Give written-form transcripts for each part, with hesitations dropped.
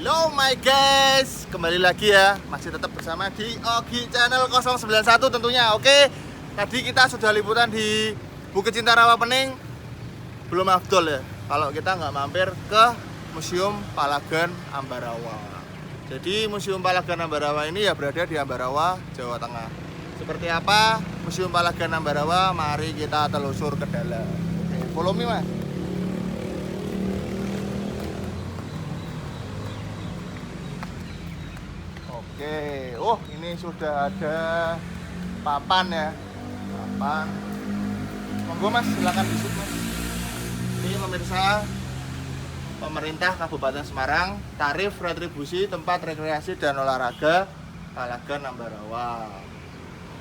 Halo my guys, kembali lagi ya, masih tetap bersama di Ogi Channel 091 tentunya. Oke, tadi kita sudah liputan di Bukit Cinta Rawa Pening. Belum afdol ya kalau kita nggak mampir ke Museum Palagan Ambarawa. Jadi Museum Palagan Ambarawa ini ya berada di Ambarawa, Jawa Tengah. Seperti apa Museum Palagan Ambarawa? Mari kita telusur ke dalam. Oke, follow me mas. Oke, oh ini sudah ada papan ya, papan. Monggo mas, silakan visit mas. Ini pemirsa, pemerintah Kabupaten Semarang, tarif retribusi tempat rekreasi dan olahraga Palagan Ambarawa.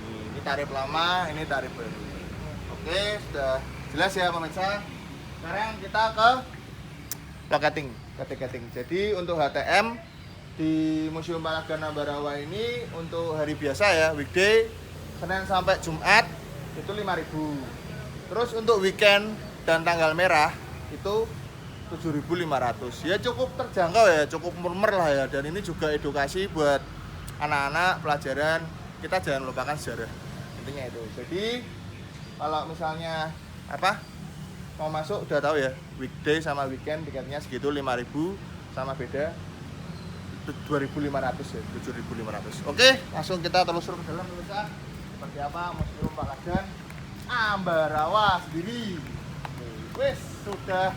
Ini tarif lama, ini tarif baru. Oke, sudah jelas ya pemirsa. Sekarang kita ke locating. Jadi untuk HTM di Museum Palagan Ambarawa ini untuk hari biasa ya, weekday Senin sampai Jumat itu 5.000. Terus untuk weekend dan tanggal merah itu 7.500. Ya cukup terjangkau ya, cukup murmer lah ya. Dan ini juga edukasi buat anak-anak, pelajaran. Kita jangan melupakan sejarah. Intinya itu. Jadi kalau misalnya mau masuk udah tahu ya, weekday sama weekend tiketnya segitu 5.000 sama beda 2.500 ya, 7.500. Oke, langsung kita telusur ke dalam pemirsa. Seperti apa Museum Palagan Ambarawa sendiri. Wes, sudah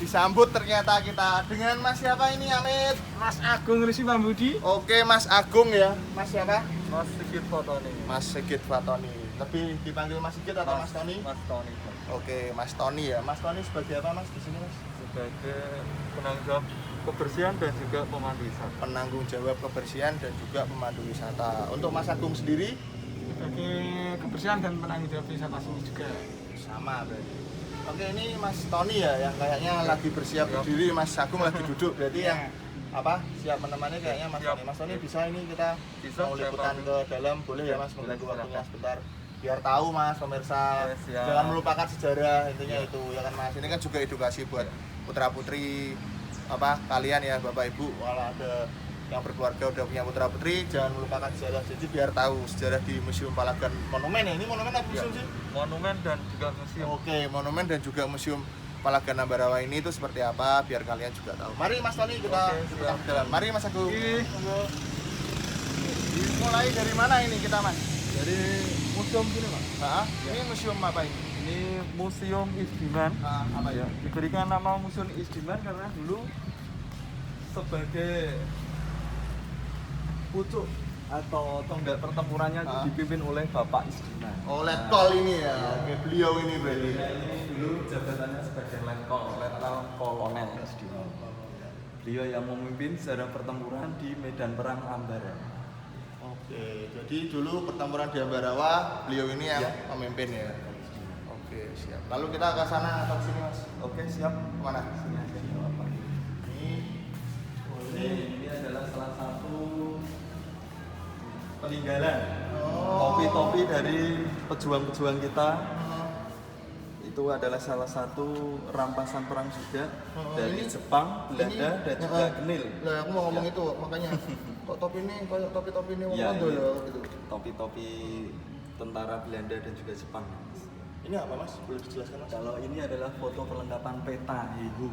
disambut ternyata kita dengan Mas siapa ini Amit? Mas Agung Rizky Pambudi. Oke, Mas Agung ya. Mas siapa? Mas Sigit Fatoni. Mas Sigit Fatoni. Lebih dipanggil Mas Sigit atau Mas Tony? Mas Tony. Oke, Mas Tony ya. Mas Tony sebagai apa Mas di sini Mas? Sebagai penanggung jawab kebersihan dan juga pemandu wisata. Penanggung jawab kebersihan dan juga pemandu wisata. Untuk Mas Agung sendiri? Sebagai kebersihan dan penanggung jawab wisata sini juga. Sama berarti. Oke, ini Mas Tony ya yang kayaknya lagi bersiap berdiri, Mas Agung lagi duduk. Berarti yang siap menemani kayaknya Mas Tony. Mas Tony bisa ini kita mau liputan ke dalam, boleh ya Mas mengganggu waktunya sebentar biar tahu Mas pemirsa, jangan melupakan sejarah intinya itu ya kan Mas. Ini kan juga edukasi buat putra putri kalian ya Bapak Ibu, kalau ada yang berkeluarga udah punya putra putri jangan melupakan sejarah, jadi biar tahu sejarah di Museum Palagan Monumen ya. Ini monumen apa museum sih? Monumen dan juga museum. Oke, monumen dan juga Museum Palagan Ambarawa ini itu seperti apa biar kalian juga tahu. Mari Mas Tony kita ke dalam. Mari Mas Agung. Dimulai dari mana ini kita Mas? Dari museum sini Mas. Ini museum apa ini? Ini Museum Isdiman. Apa ya? Diberikan nama Museum Isdiman karena dulu sebagai pucuk atau tonggak pertempurannya itu dipimpin oleh Bapak Isdiman. Oh, Letkol ini ya. Oke, beliau ini berarti. Ini dulu jabatannya sebagai Letkol Kolonel Isdiman. Beliau yang memimpin sejarah pertempuran di medan perang Ambarawa. Oke, jadi dulu pertempuran di Ambarawa, beliau ini yang memimpin ya. Oke, siap. Lalu kita ke sana atau ke sini, Mas? Oke, siap. Kemana? Sini aja, nggak apa-apa. Ini adalah salah satu peninggalan topi-topi dari pejuang-pejuang kita. Itu adalah salah satu rampasan perang juga dari Jepang, Belanda, dan juga Genil. Nah, aku mau ngomong itu, makanya kok topi ini kayak topi-topi ini Walanda ya gitu. Topi-topi tentara Belanda dan juga Jepang. Ini apa Mas? Boleh dijelaskan Mas? Kalau ini adalah foto perlengkapan peta Heiho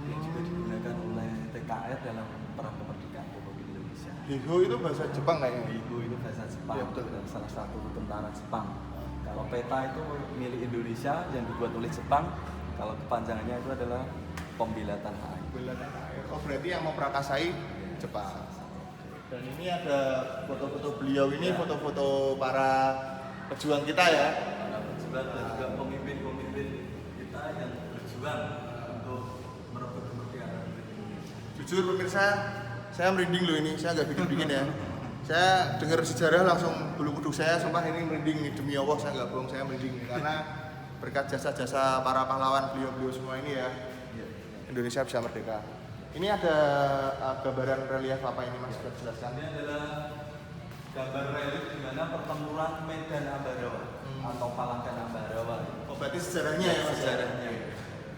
yang juga digunakan oleh TKR dalam perang kemerdekaan Republik Indonesia. Heiho itu bahasa Jepang kayaknya. Heiho itu bahasa Jepang, ya, betul. Dan salah satu tentara Jepang. Kalau peta itu milik Indonesia yang dibuat oleh Jepang. Kalau kepanjangannya itu adalah Pembela Tanah Air. Oh, berarti yang mau prakasai Jepang. Dan ini ada foto-foto beliau ini, foto-foto para pejuang kita ya. Dan juga pemimpin-pemimpin kita yang berjuang untuk merebut kemerdekaan Indonesia. Jujur pemirsa, saya merinding loh ini, saya nggak bikin-bikin ya. Saya dengar sejarah langsung bulu kuduk saya, sumpah ini merinding nih, demi Allah saya nggak bohong, saya merinding nih. Karena berkat jasa-jasa para pahlawan beliau-beliau semua ini ya, Indonesia bisa merdeka. Ini ada gambaran relief apa ini Mas, bisa jelaskan? Ini adalah gambar relief di mana pertempuran Medan Ambarawa atau Palagan Ambarawa. Oh, berarti sejarahnya ya Mas? Sejarahnya.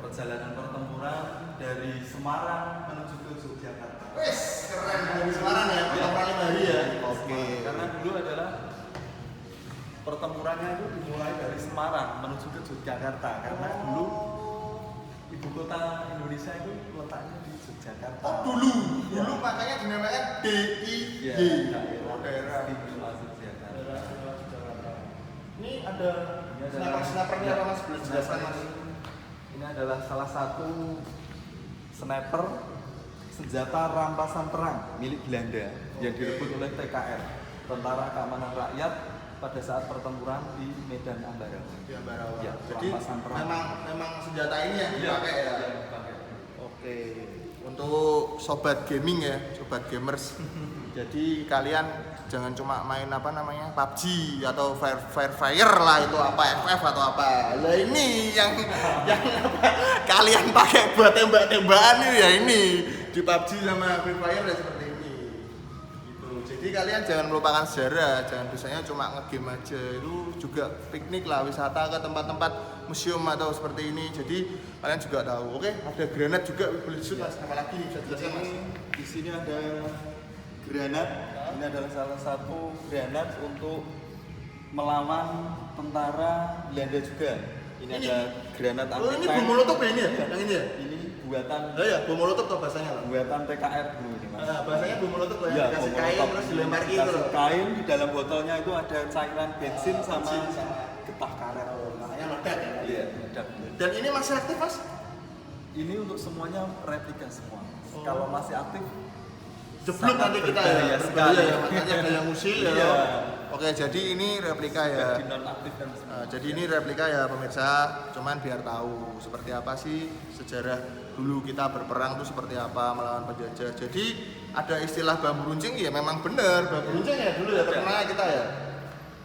Perjalanan pertempuran pertempuran dari Semarang menuju ke Yogyakarta. Wes, keren dari Semarang ya, pertempuran 5 hari ya. Oke. Karena dulu adalah pertempurannya itu dimulai dari Semarang menuju ke Yogyakarta karena dulu ibu kota Indonesia itu letaknya di Yogyakarta. Oh dulu makanya dinamakan DIY. Iya, daerah istimewa Yogyakarta. Ini ada sniper-snipernya apa mas? Boleh jelaskan mas? Ini adalah salah satu sniper senjata rampasan perang milik Belanda yang direbut oleh TKR, Tentara Keamanan Rakyat, pada saat pertempuran di Medan Ambarawa. Di Ambarawa. Ya, Jadi rampasan perang. memang senjata ini yang dipakai ya. Iya, dipakai. Oke. Untuk sobat gaming ya, sobat gamers. Jadi kalian jangan cuma main apa namanya PUBG atau Fire lah itu apa FF atau apa. Lah ini yang apa, kalian pakai buat tembak-tembakan itu ya ini di PUBG sama Free Fire ya seperti ini. Gitu. Jadi kalian jangan melupakan sejarah, jangan biasanya cuma ngegame aja. Itu juga piknik lah, wisata ke tempat-tempat museum atau seperti ini. Jadi kalian juga tahu. Oke, ada granat juga boleh disebut mas. Apa lagi bisa jelaskan mas? Di sini ada granat. Ini adalah salah satu granat untuk melawan tentara Belanda juga. Ini ada granat anti Oh ini bom molotov ya ini ya? Yang ini ya? Ini buatan Oh ya, bom molotov tuh bahasanya lah. buatan TKR dulu ini mas. Bahasanya bom molotov lah Ya, ya, dikasih bom kain molotov. terus dilempar gitu Dikasih loh. kain, di dalam botolnya itu ada cairan bensin sama bensin sama getah karet. Makanya meledak ya. Iya, meledak. Dan ini masih aktif mas? Ini untuk semuanya replika semua. Kalau masih aktif Jeblok sangat nanti kita berbahaya ya, sekali. berbahaya ya, makanya ada yang usil ya. Iya. Oke, jadi ini replika ya. Jadi nonaktifkan semua. Jadi ini replika ya pemirsa, cuman biar tahu seperti apa sih sejarah dulu kita berperang tuh seperti apa melawan penjajah. Jadi ada istilah bambu runcing ya memang benar bambu runcing ya dulu ya terkenal kita ya.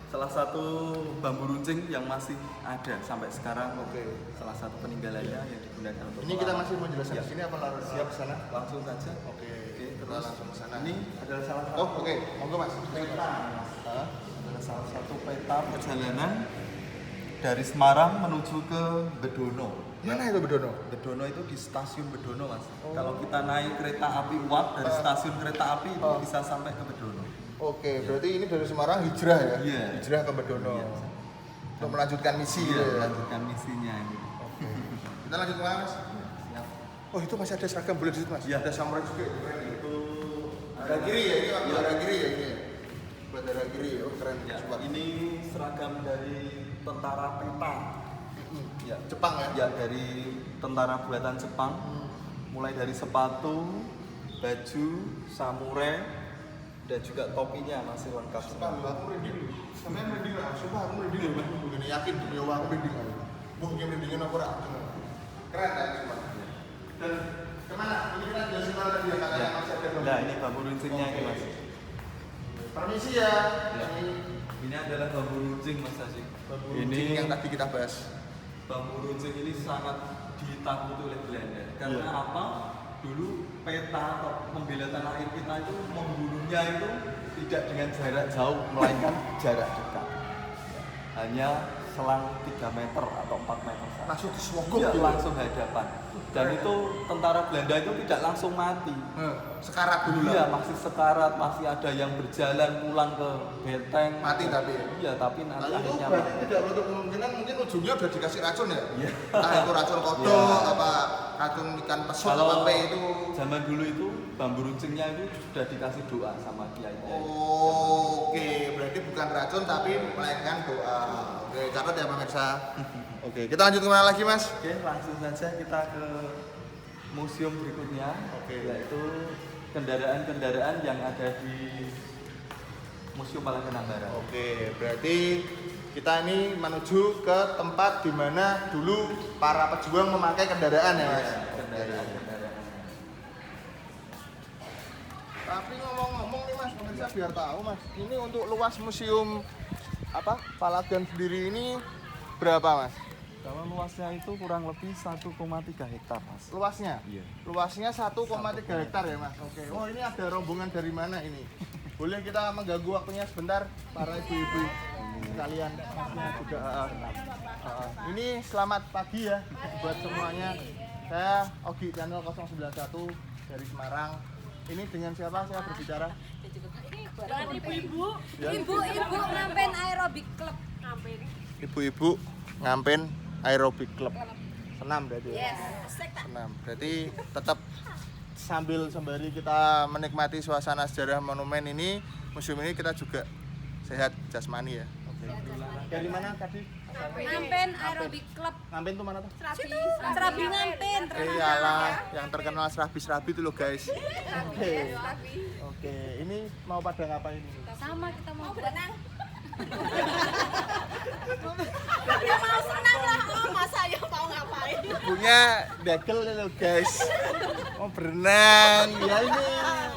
Salah satu bambu runcing yang masih ada sampai sekarang. Oke. Salah satu peninggalannya yang digunakan untuk Ini kita melawan. masih mau jelaskan Ya. di sini apa langsung Siap ke sana? langsung saja. Oke, Terus kita langsung ke sana. Ini adalah salah satu Oh, oke. Monggo Mas. peta. Hah? Adalah salah satu peta perjalanan dari Semarang menuju ke Bedono. Mana itu Bedono? Bedono itu di stasiun Bedono mas. Kalau kita naik kereta api Uap dari stasiun kereta api itu bisa sampai ke Bedono. Oke, berarti ini dari Semarang hijrah ya? Iya. Hijrah ke Bedono. Iya. Untuk melanjutkan misi gitu ya. Lanjutkan misinya ini. Oke. Kita lanjut kemana Mas? Siap. Oh itu masih ada seragam boleh disebut Mas? Iya. Ada samurai juga. Keren ya. Itu Ada kiri ya, ini waktu ada kiri ya ini ya? Buat ada kiri ya, oh keren. ya, Sumpah. ini seragam dari tentara peta. Ya. Jepang ya? Ya dari tentara buatan Jepang. Mulai dari sepatu, baju, samurai, dan juga topinya masih lengkap Sumpah semua. aku merinding dulu. Sampai merinding lah, sumpah aku merinding dulu. Begini yakin demi Allah aku merinding lah. Wah ini merindingin aku rak. Keren ya sumpah. Dan kemana? Ini kita jelasin mana tadi ya katanya masih ada bambu. Nah ini bambu runcingnya ini mas. Permisi ya. Ya. Ini adalah bambu runcing mas Haji. Bambu Ini runcing yang tadi kita bahas. bambu runcing ini sangat ditakuti oleh Belanda. Karena Iya. apa? Dulu peta atau pembela tanah air kita itu membunuhnya itu tidak dengan jarak jauh, melainkan jarak dekat. Hanya selang 3 meter atau 4 meter saja. Langsung diswogok Ya, gitu. langsung hadapan. Dan itu tentara Belanda itu tidak langsung mati. Sekarat dulu Iya, lah. masih sekarat, masih ada yang berjalan pulang ke benteng. Mati tapi ya? Iya, tapi nanti Nah, itu akhirnya berarti mati. tidak menutup kemungkinan mungkin ujungnya udah dikasih racun ya? Iya. Entah itu racun kodok, Iya. apa racun ikan pesut, Kalau apa itu. zaman dulu itu bambu runcingnya itu sudah dikasih doa sama kiai. Oke, berarti bukan racun tapi melainkan doa. Oke, catat ya pemirsa. Oke, kita lanjut kemana lagi mas? Oke, langsung saja kita ke museum berikutnya. Oke. Yaitu kendaraan-kendaraan yang ada di Museum Palagan Barat. Oke, berarti kita ini menuju ke tempat di mana dulu para pejuang memakai kendaraan ya mas? Iya, kendaraan-kendaraan. Tapi ngomong-ngomong nih mas, pemirsa biar tahu mas, ini untuk luas museum apa Palagan sendiri ini berapa mas? Kalau luasnya itu kurang lebih 1,3 hektar mas. Luasnya? Iya. Luasnya 1,3 hektar ya mas? Oke. Oh ini ada rombongan dari mana ini? Boleh kita mengganggu waktunya sebentar para ibu-ibu sekalian masnya juga. Ini selamat pagi ya buat semuanya. Saya Ogi channel 091 dari Semarang. Ini dengan siapa saya berbicara? Dengan ibu-ibu. Ya. Ibu-ibu ngampen aerobik club. Ngampen. Ibu-ibu ngampen aerobik club. Senam berarti ya? Yes. Senam. Berarti tetap sambil sembari kita menikmati suasana sejarah monumen ini, museum ini, kita juga sehat jasmani ya. Oke. Dari mana tadi? Ngampen aerobik club. Ngampen tuh mana tuh? Serabi ngampen. Iyalah, yang terkenal serabi-serabi itu loh guys. Oke. Oke, ini mau pada ngapain ini? Sama kita mau berenang. Ya mau senang lah, oh masa ya mau ngapain? Ibunya dagel loh guys. Mau berenang. Ya ini.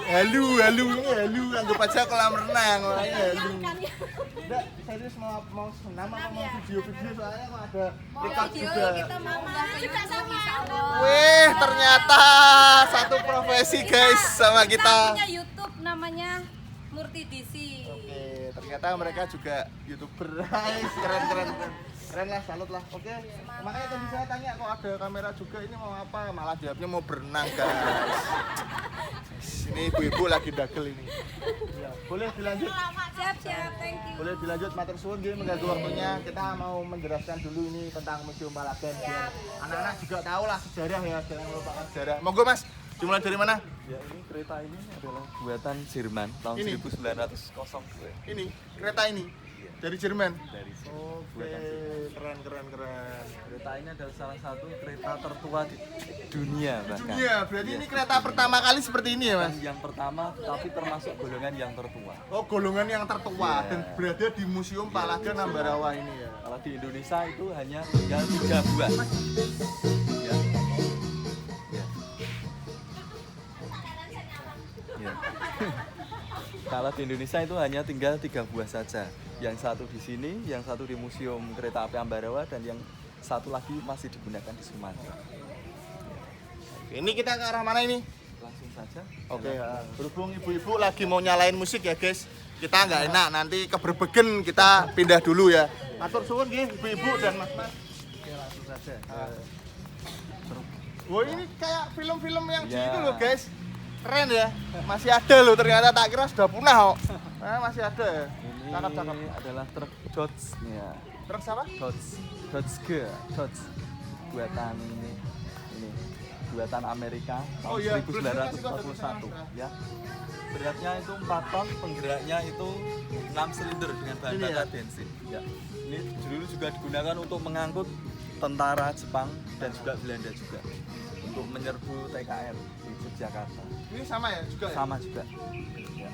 Halu ini halu. Anggap aja kolam renang. Makanya halu. Enggak, serius mau senam apa mau video-video soalnya kok ada record juga. Kita mau juga sama. Wih, ternyata satu profesi guys sama kita. Punya YouTube namanya Murti DC. Oke, ternyata mereka juga YouTuber. Guys, keren. Keren lah, salut lah. Oke. Makanya tadi saya tanya kok ada kamera juga, ini mau apa? Malah jawabnya mau berenang, guys. Ini ibu-ibu lagi dagel ini. Ya, boleh dilanjut? Siap, thank you. Boleh dilanjut, matur suwun nggih mengganggu waktunya. Kita mau menjelaskan dulu ini tentang Museum Palagan biar anak-anak juga tahu lah sejarah ya, jangan melupakan sejarah. Monggo Mas, dimulai dari mana? Ya, ini kereta ini adalah buatan Jerman tahun Ini? 1902. Ini, kereta ini dari Jerman. Dari sini. Oke, keren. Kereta ini adalah salah satu kereta tertua di dunia bahkan. Dunia, berarti ini kereta pertama kali seperti ini ya Mas? Dan yang pertama, tapi termasuk golongan yang tertua. Oh, golongan yang tertua Iya. dan berada di Museum Palagan Ambarawa ini ya. Kalau di Indonesia itu hanya tinggal 3 buah. Ya. Ya. Ya. Kalau di Indonesia itu hanya tinggal 3 buah saja. Yang satu di sini, yang satu di Museum Kereta Api Ambarawa, dan yang satu lagi masih digunakan di Sumatera. Ini kita ke arah mana ini? Langsung saja. Oke, ya. Berhubung ibu-ibu lagi mau nyalain musik ya guys, kita nggak enak nanti keberbegen, kita pindah dulu ya. Atur suwun nggih ibu-ibu dan mas-mas. Oke, langsung saja. Wah, ini kayak film-film yang di Ya. itu loh guys. Keren ya, masih ada loh, ternyata tak kira sudah punah kok. Nah, masih ada ya. Ini Cakep. adalah truk Dodge ya. Terus apa? Dodge buatan ini buatan Amerika tahun Oh iya, 1941 ya. Beratnya itu 4 ton, penggeraknya itu 6 silinder dengan bahan Ini ya? bakar bensin ya. Ini dulu juga digunakan untuk mengangkut tentara Jepang dan juga Belanda juga untuk menyerbu TKR di Yogyakarta. Ini sama ya juga ya? Sama juga ya.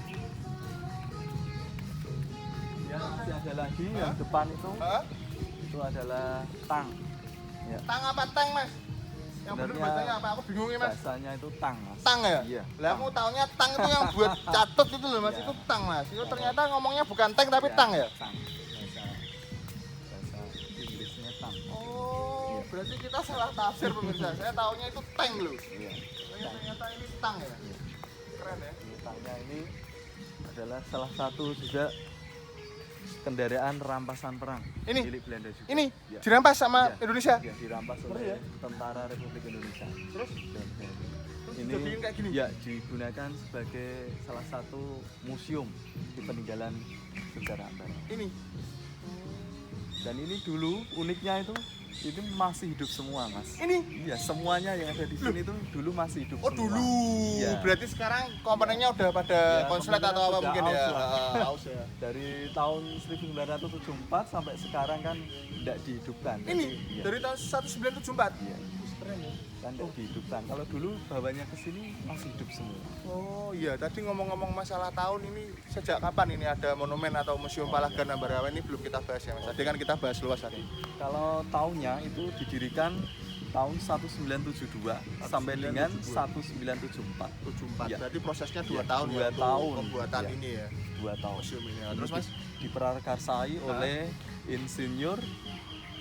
Ya, masih ada lagi yang depan itu Hah? itu adalah tang ya. Tang apa tang mas? Yang bener Sebenarnya bacanya apa? Aku bingung ya mas. Bahasanya itu tang mas. Tang ya? Iya, Lah aku taunya tang itu yang buat catet itu loh mas, Iya. itu tang mas. Itu ternyata ngomongnya bukan tank tapi tang ya? Tang. Bahasa Inggrisnya tang. Oh, berarti kita salah tafsir pemirsa. Saya taunya itu tank loh. Iya. Ternyata ini tang ya? Iya. Keren ya? Ini tangnya ini adalah salah satu juga kendaraan rampasan perang Ini? milik Belanda juga. Ini Ya. dirampas sama Iya. Indonesia? Ya, dirampas Ngeri oleh ya? tentara Republik Indonesia. Terus? Dan ini dijadiin kayak gini? ya digunakan sebagai salah satu museum di peninggalan sejarah Ambarawa. Ini? Dan ini dulu uniknya itu ini masih hidup semua mas. Ini? Iya, semuanya yang ada di sini itu dulu masih hidup Oh semua. dulu, Iya. berarti sekarang komponennya udah pada Ya, konslet atau apa sudah mungkin ya? aus lah. Aus ya. Dari tahun 1974 sampai sekarang kan tidak dihidupkan. Ini Jadi, iya. dari tahun 1974. Iya, Keren ya. kan tidak dihidupkan. Kalau dulu bawanya ke sini masih hidup semua. Oh iya, tadi ngomong-ngomong masalah tahun ini sejak kapan ini ada monumen atau Museum Palagan Ambarawa ini belum kita bahas ya Mas. Tadi kan kita bahas luas tadi. Kalau tahunnya itu didirikan tahun 1972 sampai dengan 1974. 74. Iya. Berarti prosesnya 2 Iya, tahun 2 ya. untuk tahun. pembuatan Iya. ini ya. 2 tahun. Museum ini. Ya. Ini Terus Mas? diprakarsai oleh Insinyur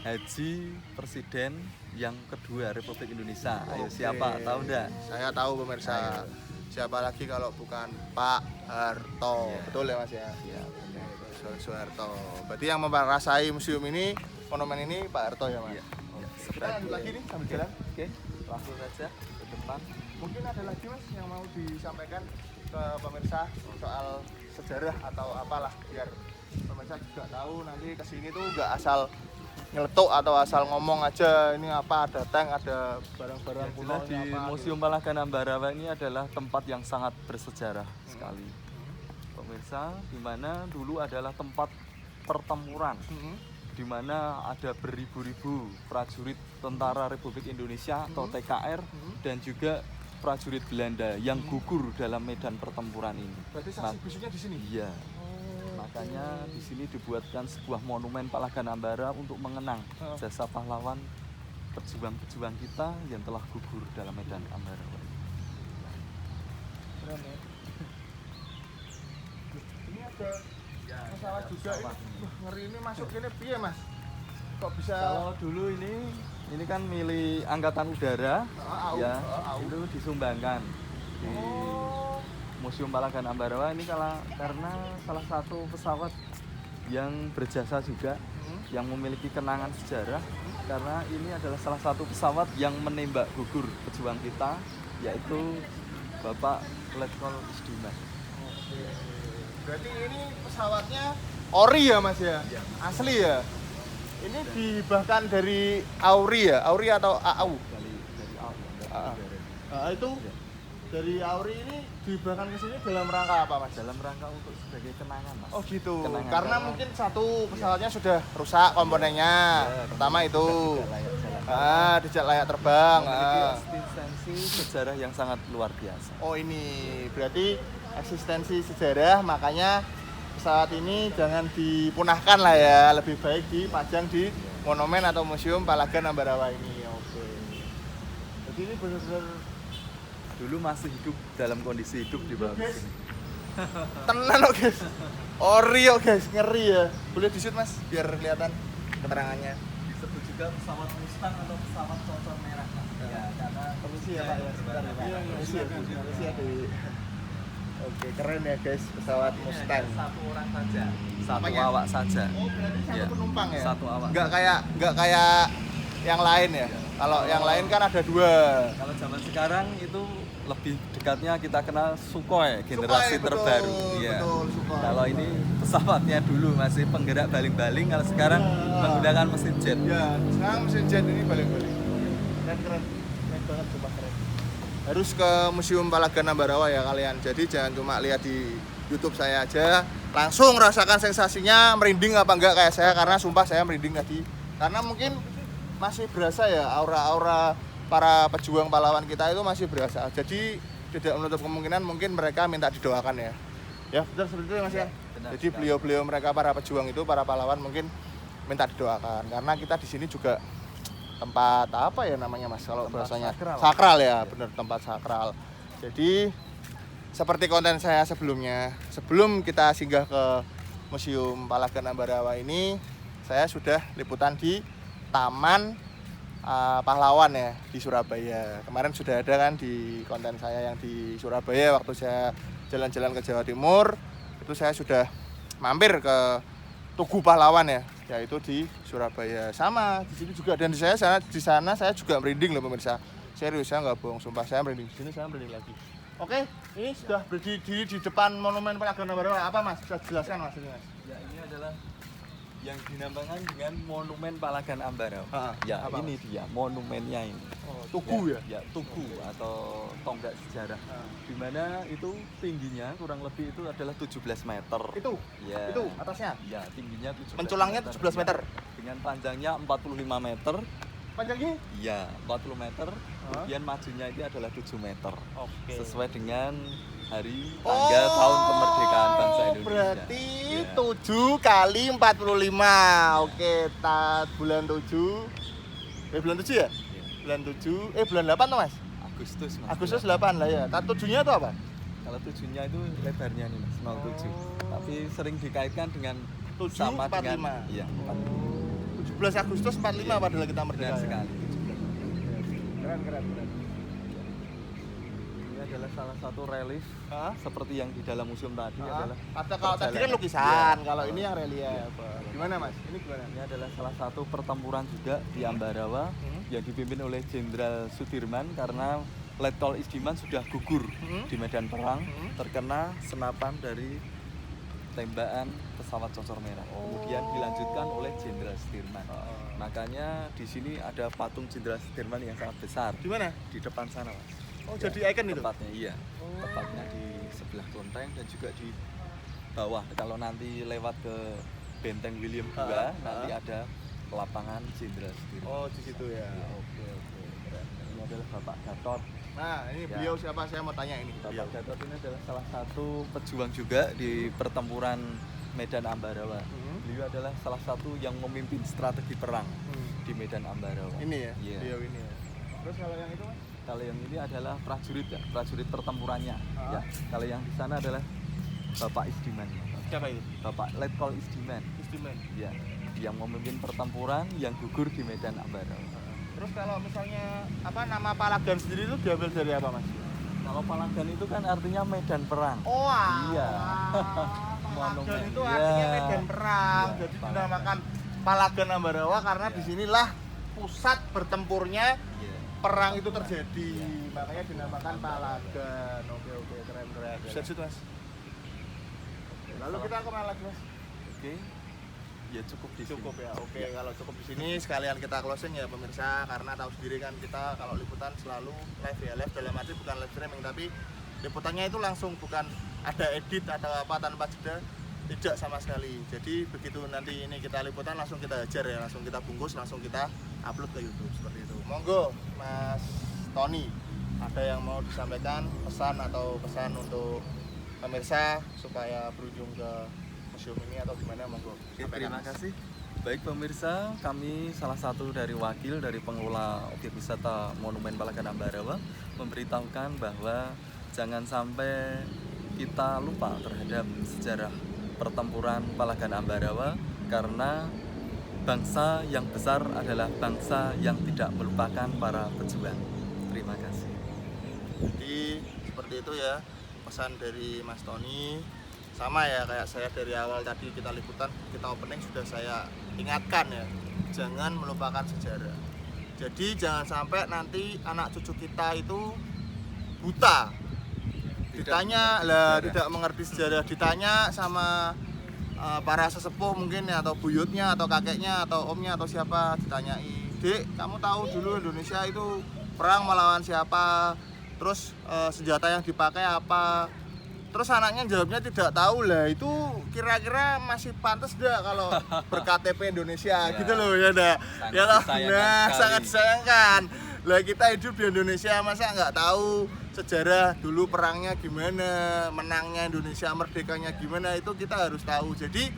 Haji Presiden yang kedua Republik Indonesia. Ayo Oke. siapa? Tahu enggak? Saya tahu pemirsa. Ayo. Siapa lagi kalau bukan Pak Harto. Iya. Betul ya Mas ya? Ya, benar. Soeharto. Berarti yang memperasai museum ini, monumen ini Pak Harto ya Mas? Iya. Ya, Kita lanjut lagi nih sambil jalan. Oke, langsung saja ke depan. Mungkin ada lagi Mas yang mau disampaikan ke pemirsa soal sejarah atau apalah, biar pemirsa juga tahu nanti kesini tuh nggak asal nyeletuk atau asal ngomong aja ini apa, ada tank, ada barang-barang Yang kuno jelas di ini apa, Museum Palagan Ambarawa ini adalah tempat yang sangat bersejarah sekali. Pemirsa, di mana dulu adalah tempat pertempuran, gitu. di mana ada beribu-ribu prajurit Tentara Republik Indonesia atau TKR dan juga prajurit Belanda yang gugur dalam medan pertempuran ini. Berarti saksi bisunya di sini. Iya. Makanya di sini dibuatkan sebuah monumen Palagan Ambarawa untuk mengenang jasa pahlawan pejuang-pejuang kita yang telah gugur dalam medan Ambarawa. Keren ya. Ini ada pesawat juga ini. Wah, ngeri ini masuk ini piye Mas? Kok bisa Kalau dulu ini kan milik Angkatan Udara, ya itu disumbangkan di Museum Palagan Ambarawa ini karena salah satu pesawat yang berjasa juga, yang memiliki kenangan sejarah, karena ini adalah salah satu pesawat yang menembak gugur pejuang kita, yaitu Bapak Letkol Isdimas. Berarti ini pesawatnya ori ya Mas ya? Asli ya? Ini dihibahkan dari Auri ya? Auri atau AAU? Dari Udara. Itu dari Auri ini dihibahkan ke sini dalam rangka apa Mas? Dalam rangka untuk sebagai kenangan, Mas. Oh gitu. Kenangan, Karena mungkin satu pesawatnya sudah rusak komponennya. Pertama itu. Tidak layak terbang. Memiliki eksistensi sejarah yang sangat luar biasa. Oh ini berarti eksistensi sejarah, makanya pesawat ini jangan dipunahkan lah ya, lebih baik dipajang di monumen atau museum Palagan Ambarawa ini. Oke. Jadi ini benar-benar Dulu masih hidup dalam kondisi hidup di bawah guys. sini. Tenan loh guys. Ori yo guys, ngeri ya. Boleh di-shoot Mas biar kelihatan keterangannya. Disebut juga pesawat Mustang atau pesawat cocor merah, Mas. Ya, karena Permisi ya Pak ya, sebentar ya Pak. Permisi ya, permisi ya Dewi. Oke, keren ya guys, pesawat Mustang. Satu orang saja, satu Apanya? awak saja. Oh, berarti satu Ya, penumpang ya? satu awak. Nggak kayak yang lain ya? Kalau yang lain kan ada dua. Kalau zaman sekarang itu lebih dekatnya kita kenal Sukhoi, generasi Sukhoi, terbaru. betul, Iya. betul, Sukhoi. Kalau ini pesawatnya dulu masih penggerak baling-baling, kalau sekarang menggunakan mesin jet. Ya, sekarang mesin jet ini balik-balik. Keren, keren banget, coba keren. Harus ke Museum Palagan Ambarawa ya kalian. Jadi jangan cuma lihat di YouTube saya aja, langsung rasakan sensasinya, merinding apa enggak kayak saya, karena sumpah saya merinding tadi. Karena mungkin masih berasa ya aura-aura para pejuang pahlawan kita itu masih berasa. Jadi tidak menutup kemungkinan mungkin mereka minta didoakan ya. Ya, betul seperti itu ya Mas ya. Benar Jadi sekali. beliau-beliau mereka para pejuang itu, para pahlawan mungkin minta didoakan karena kita di sini juga tempat apa ya namanya Mas kalau Tempat bahasanya sakral. ya, benar tempat sakral. Jadi seperti konten saya sebelumnya, sebelum kita singgah ke Museum Palagan Ambarawa ini, saya sudah liputan di Taman Pahlawan ya di Surabaya. Kemarin sudah ada kan di konten saya yang di Surabaya waktu saya jalan-jalan ke Jawa Timur, itu saya sudah mampir ke Tugu Pahlawan ya, yaitu di Surabaya. Sama di sini juga, dan di sana saya juga merinding loh pemirsa. Serius, saya nggak bohong, sumpah saya merinding. Di sini saya merinding lagi. Oke, ini sudah berdiri di depan Monumen Palagan Ambarawa. Apa Mas? Bisa jelaskan Mas ini Mas? Ya, ini adalah yang dinamakan dengan Monumen Palagan Ambarawa. Ya, apa, ini dia monumennya ini. Oh, tugu ya? Ya, tugu atau tonggak sejarah. Di mana itu tingginya kurang lebih itu adalah 17 meter. Itu? Ya. Itu atasnya? Ya, tingginya 17 Menculangnya 17 meter. Dengan panjangnya 45 meter. Panjangnya? Iya, 40 meter. Kemudian majunya itu adalah 7 meter. Oke. Sesuai dengan hari tanggal tahun kemerdekaan bangsa Indonesia. Berarti Ya. 7 kali 45. Oke, bulan 7. Bulan 7 ya? Bulan 7. Bulan 8 tuh Mas? Agustus, Mas. Agustus 8 lah ya. 7-nya itu apa? Kalau 7-nya itu lebarnya nih, Mas, 07. Tapi sering dikaitkan dengan 7, sama 45. dengan iya, 45. 17 Agustus 45 padahal kita merdeka. Benar ya? sekali. Keren. Ini adalah salah satu relief Hah? seperti yang di dalam museum tadi adalah Ada kalau tadi kan perjalanan. lukisan, Iya. kalau ini yang relief. Gimana Mas? Ini gimana? Ini adalah salah satu pertempuran juga di Ambarawa yang dipimpin oleh Jenderal Sudirman karena Letkol Isdiman sudah gugur di medan perang terkena senapan dari tembakan pesawat cocor merah. Kemudian dilanjutkan oleh Jenderal Sudirman. Makanya di sini ada patung Jenderal Sudirman yang sangat besar Di mana? di depan sana, Mas. Oh, Ya, jadi icon itu? Tepatnya iya. Tepatnya di sebelah kelenteng dan juga di bawah. Kalau nanti lewat ke Benteng William II, nanti ada lapangan Jenderal Sudirman. Oh, di situ ya. Oke. Ini adalah Bapak Gatot. Nah, ini Ya. beliau siapa? Saya mau tanya ini. Bapak Gatot ini adalah salah satu pejuang juga di pertempuran Medan Ambarawa. Beliau adalah salah satu yang memimpin strategi perang di Medan Ambarawa. Ini ya, Iya. beliau ini ya. Terus kalau yang itu Mas? Kalau yang ini adalah prajurit ya, prajurit pertempurannya. Ya. Kalau yang di sana adalah Bapak Isdiman. Siapa itu? Bapak Letkol Isdiman. Istimen. Ya, yang memimpin pertempuran yang gugur di Medan Ambarawa. Terus kalau misalnya nama Palagan sendiri itu diambil dari apa Mas? Kalau Palagan itu kan artinya medan perang. Oh, Iya. Palagan Monumen. itu Iya. artinya medan perang. Iya, Jadi Palagan. dinamakan Palagan Ambarawa karena Iya. disinilah pusat bertempurnya Iya. perang itu terjadi. Makanya dinamakan Palagan. Oke, keren. Bisa situ Mas. Lalu kita kemana lagi Mas? Oke. Ya cukup di sini. Cukup ya. Oke, kalau cukup di sini sekalian kita closing ya pemirsa, karena tahu sendiri kan kita kalau liputan selalu live ya, live dalam arti bukan live streaming tapi liputannya itu langsung, bukan ada edit atau apa tanpa jeda, tidak sama sekali. Jadi begitu nanti ini kita liputan langsung kita hajar ya, langsung kita bungkus, langsung kita upload ke YouTube seperti itu. Monggo Mas Tony, ada yang mau disampaikan pesan untuk pemirsa supaya berujung ke museum ini atau gimana, monggo. Oke, terima kasih. Baik pemirsa, kami salah satu dari wakil dari pengelola objek wisata Monumen Palagan Ambarawa memberitahukan bahwa jangan sampai kita lupa terhadap sejarah pertempuran Palagan Ambarawa karena bangsa yang besar adalah bangsa yang tidak melupakan para pejuang. Terima kasih. Jadi seperti itu ya pesan dari Mas Tony. Sama ya kayak saya dari awal tadi kita liputan, kita opening sudah saya ingatkan ya, jangan melupakan sejarah. Jadi jangan sampai nanti anak cucu kita itu buta, tidak mengerti sejarah, ditanya sama para sesepuh mungkin ya, atau buyutnya atau kakeknya atau omnya atau siapa, ditanyai, "Dek, kamu tahu dulu Indonesia itu perang melawan siapa? Terus senjata yang dipakai apa?" Terus anaknya jawabnya tidak tahu. Lah itu kira-kira masih pantas enggak kalau berKTP Indonesia Ya, gitu loh ya dah. sangat Ya toh? disayangkan Nah, sekali. sangat disayangkan. Lah kita hidup di Indonesia masa nggak tahu sejarah dulu perangnya gimana, menangnya Indonesia, merdekanya gimana, itu kita harus tahu. Jadi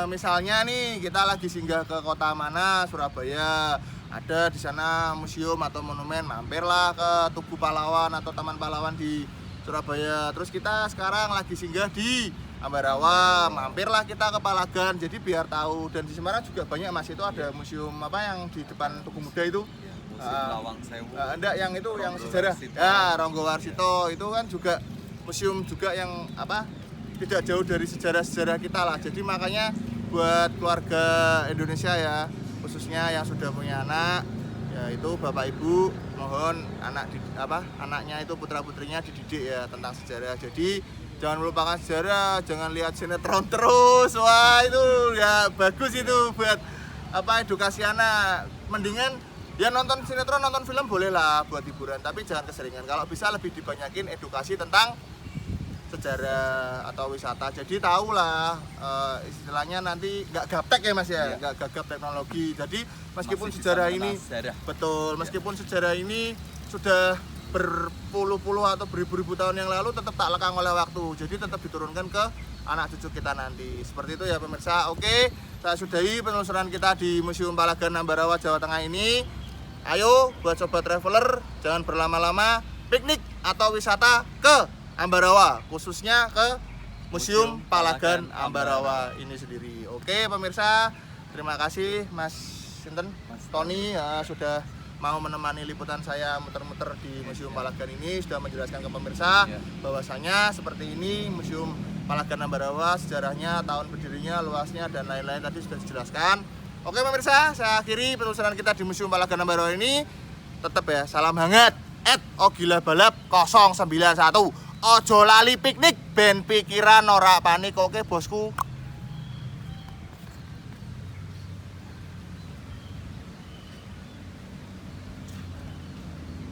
misalnya nih kita lagi singgah ke kota mana, Surabaya, ada di sana museum atau monumen, mampirlah ke Tugu Pahlawan atau Taman Pahlawan di Surabaya. Terus kita sekarang lagi singgah di Ambarawa, mampirlah kita ke Palagan. Jadi biar tahu. Dan di Semarang juga banyak Mas, itu ada museum apa yang di depan Tugu Muda itu. Ya, Museum Lawang Sewu. Enggak, yang itu yang Ronggo sejarah. Warsito. Ya, Ronggo Warsito itu kan juga museum juga yang apa? Tidak jauh dari sejarah-sejarah kita lah. Jadi makanya buat keluarga Indonesia ya, khususnya yang sudah punya anak, ya itu Bapak Ibu mohon anaknya itu putra-putrinya dididik ya tentang sejarah. Jadi jangan melupakan sejarah, jangan lihat sinetron terus. Wah, itu ya bagus itu buat edukasi anak. Mendingan ya nonton sinetron, nonton film boleh lah buat hiburan, tapi jangan keseringan. Kalau bisa lebih dibanyakin edukasi tentang sejarah atau wisata. Jadi tahulah istilahnya nanti nggak gaptek ya Mas ya, nggak gagap teknologi. Jadi meskipun Masih bisa sejarah mengenal ini sejarah. betul, meskipun sejarah ini sudah berpuluh-puluh atau beribu-ribu tahun yang lalu, tetap tak lekang oleh waktu. Jadi tetap diturunkan ke anak cucu kita nanti. Seperti itu ya pemirsa. Oke, saya sudahi penelusuran kita di Museum Palagan Ambarawa Jawa Tengah ini. Ayo buat sobat traveler, jangan berlama-lama piknik atau wisata ke Ambarawa, khususnya ke Museum Palagan Ambarawa ini sendiri. Oke pemirsa, terima kasih Mas Sinten, Mas Tony sudah mau menemani liputan saya muter-muter di Museum Palagan ini, sudah menjelaskan ke pemirsa bahwasanya seperti ini Museum Palagan Ambarawa, sejarahnya, tahun berdirinya, luasnya dan lain-lain tadi sudah dijelaskan. Oke pemirsa, saya akhiri penelusuran kita di Museum Palagan Ambarawa ini. Tetap ya, salam hangat. @ogila balap 091. Ojo lali piknik ben pikiran ora panik. Oke bosku.